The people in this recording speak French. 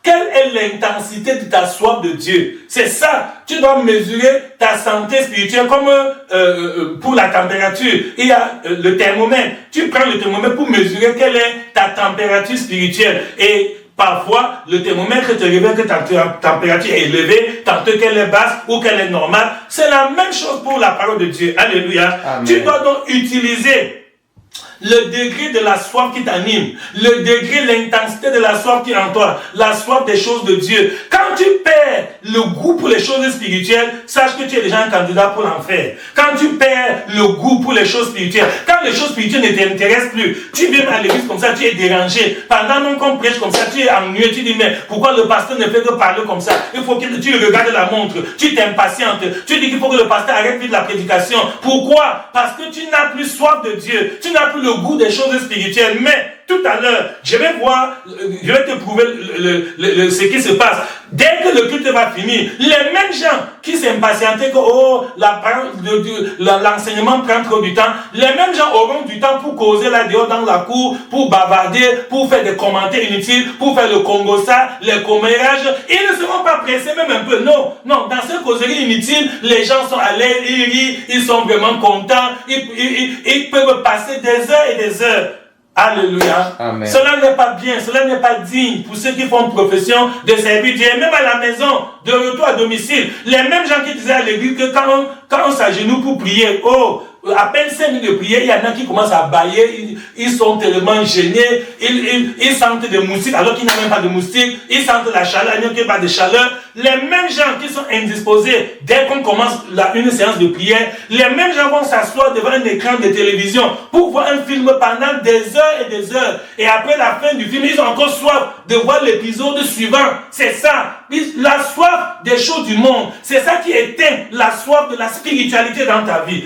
quelle est l'intensité de ta soif de Dieu? C'est ça. Tu dois mesurer ta santé spirituelle comme pour la température. Il y a le thermomètre. Tu prends le thermomètre pour mesurer quelle est ta température spirituelle. Et parfois, le thermomètre te révèle que ta température est élevée, tantôt qu'elle est basse ou qu'elle est normale. C'est la même chose pour la parole de Dieu. Alléluia. Amen. Tu dois donc utiliser le degré de la soif qui t'anime, le degré, l'intensité de la soif qui est en toi, la soif des choses de Dieu. Quand tu perds le goût pour les choses spirituelles, sache que tu es déjà un candidat pour l'enfer. Quand tu perds le goût pour les choses spirituelles, quand les choses spirituelles ne t'intéressent plus, tu viens à l'église comme ça, tu es dérangé. Pendant qu'on prêche comme ça, tu es ennuyé, tu dis mais pourquoi le pasteur ne fait que parler comme ça? Il faut que tu regardes la montre, tu t'impatientes, tu dis qu'il faut que le pasteur arrête vite la prédication. Pourquoi? Parce que tu n'as plus soif de Dieu, tu n'as plus le goût des choses spirituelles. Mais tout à l'heure, je vais te prouver ce qui se passe. Dès que le culte va finir, les mêmes gens qui s'impatientaient que l'enseignement prend trop du temps, les mêmes gens auront du temps pour causer là dehors dans la cour, pour bavarder, pour faire des commentaires inutiles, pour faire le congossa, les commérages. Ils ne seront pas pressés même un peu. Non, dans ces causeries inutiles, les gens sont à l'aise, ils rient, ils sont vraiment contents, ils peuvent passer des heures et des heures. Alléluia. Amen. Cela n'est pas bien, cela n'est pas digne pour ceux qui font profession de servir Dieu, même à la maison, de retour à domicile. Les mêmes gens qui disaient à l'église que quand on s'agenouille pour prier, à peine 5 minutes de prière, il y en a qui commencent à bâiller, ils sont tellement gênés, ils sentent des moustiques alors qu'il n'y a même pas de moustiques, ils sentent la chaleur, il n'y a pas de chaleur. Les mêmes gens qui sont indisposés, dès qu'on commence une séance de prière, les mêmes gens vont s'asseoir devant un écran de télévision pour voir un film pendant des heures et des heures. Et après la fin du film, ils ont encore soif de voir l'épisode suivant. C'est ça, la soif des choses du monde. C'est ça qui éteint la soif de la spiritualité dans ta vie.